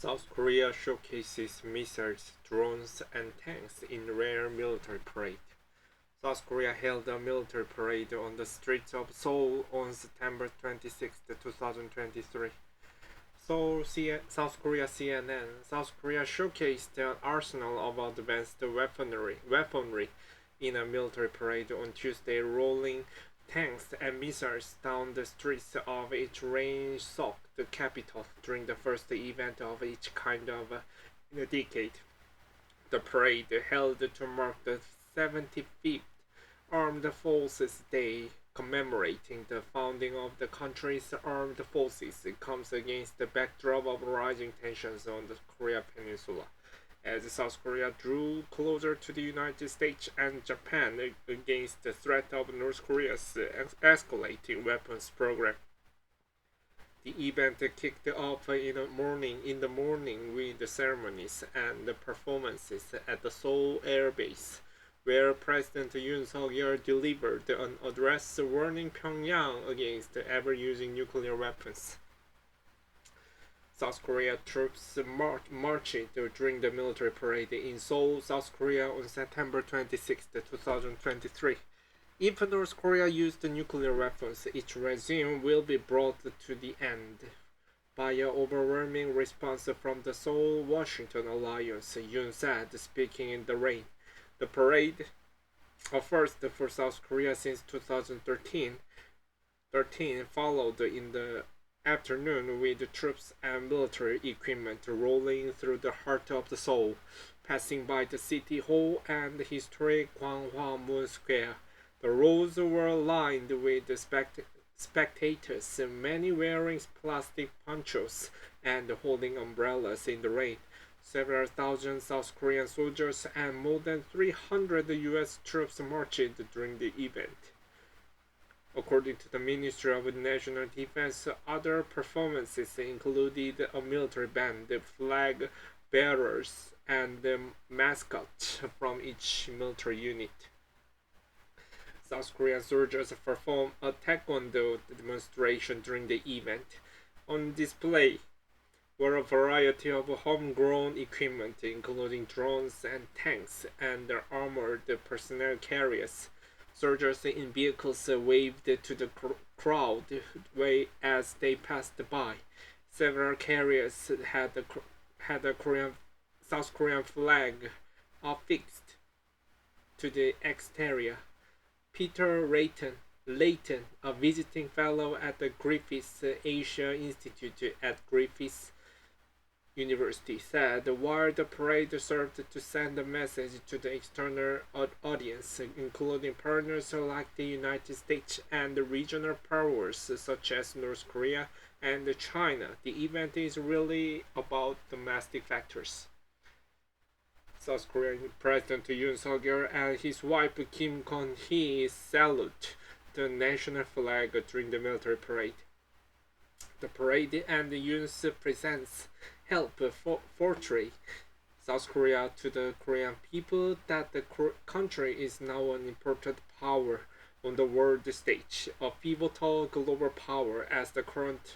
South Korea showcases missiles, drones, and tanks in rare military parade. South Korea held a military parade on the streets of Seoul on September 26, 2023. South Korea CNN. South Korea showcased an arsenal of advanced weaponry in a military parade on Tuesday, rolling tanks and missiles down the streets of its rain-soaked capital during the first event of its kind in a decade. The parade, held to mark the 75th Armed Forces Day, commemorating the founding of the country's armed forces, comes against the backdrop of rising tensions on the Korea Peninsula, as South Korea drew closer to the United States and Japan against the threat of North Korea's escalating weapons program. The event kicked off in the morning with the ceremonies and the performances at the Seoul Air Base, where President Yoon Suk-yeol delivered an address warning Pyongyang against ever using nuclear weapons. South Korea troops marched during the military parade in Seoul, South Korea on September 26, 2023. If North Korea used nuclear weapons, its regime will be brought to the end by an overwhelming response from the Seoul-Washington alliance, Yoon said, speaking in the rain. The parade, a first for South Korea since 2013, followed in the afternoon with troops and military equipment rolling through the heart of the Seoul, passing by the city hall and the historic Gwanghwamun Square. The roads were lined with spectators, many wearing plastic ponchos and holding umbrellas in the rain. Several thousand South Korean soldiers and more than 300 US troops marched during the event. According to the Ministry of National Defense, other performances included a military band, flag bearers, and mascots from each military unit. South Korean soldiers performed a taekwondo demonstration during the event. On display were a variety of homegrown equipment, including drones and tanks and armored personnel carriers. Soldiers in vehicles waved to the crowd as they passed by. Several carriers had a South Korean flag affixed to the exterior. Peter Layton, a visiting fellow at the Griffith Asia Institute at Griffith University, said while the parade served to send a message to the external audience, including partners like the United States and regional powers such as North Korea and China, the event is really about domestic factors. South Korean President Yoon Suk-yeol and his wife Kim Kon-hee salute the national flag during the military parade. The parade and Yoon's presence help portray South Korea to the Korean people that the country is now an important power on the world stage, a pivotal global power as the current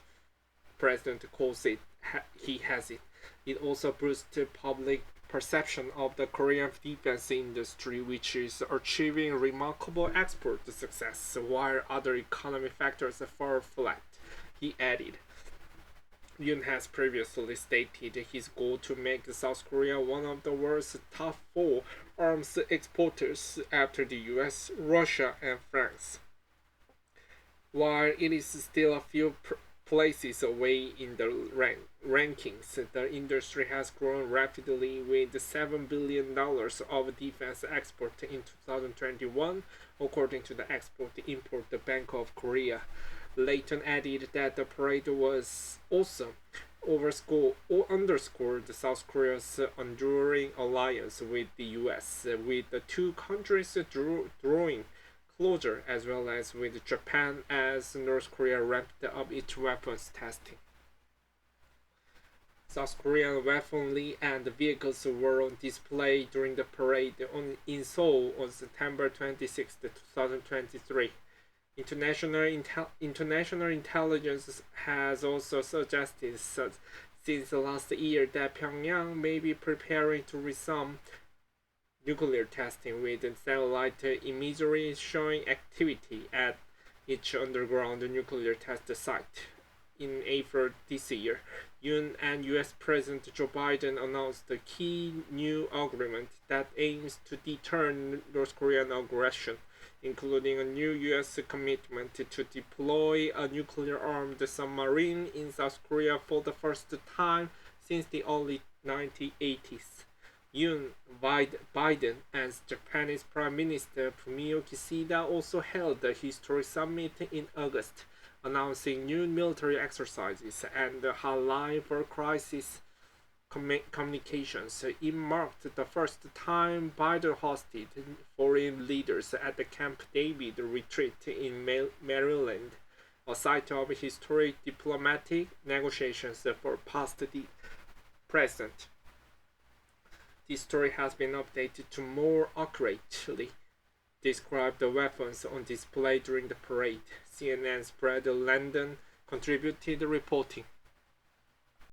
president calls it. He has it. It also boosts public perception of the Korean defense industry, which is achieving remarkable export success while other economic factors fall flat, he added. Yoon has previously stated his goal to make South Korea one of the world's top 4 arms exporters after the US, Russia, and France. While it is still a few places away in the rankings, the industry has grown rapidly with $7 billion of defense export in 2021, according to the Export-Import Bank of Korea. Layton added that the parade was also underscored South Korea's enduring alliance with the US, with the two countries drawing closer, as well as with Japan as North Korea ramped up its weapons testing. South Korean weaponry and vehicles were on display during the parade in Seoul on September 26, 2023. International intelligence has also suggested since last year that Pyongyang may be preparing to resume nuclear testing, with satellite imagery showing activity at its underground nuclear test site. In April this year, Yoon and US President Joe Biden announced a key new agreement that aims to deter North Korean aggression, including a new US commitment to deploy a nuclear-armed submarine in South Korea for the first time since the early 1980s. Yoon, Biden, and Japanese Prime Minister Fumio Kishida also held a historic summit in August, announcing new military exercises and hotline for crisis communications. It marked the first time Biden hosted foreign leaders at the Camp David retreat in Maryland, a site of historic diplomatic negotiations for past president. This story has been updated to more accurately describe the weapons on display during the parade. CNN spread London contributed reporting.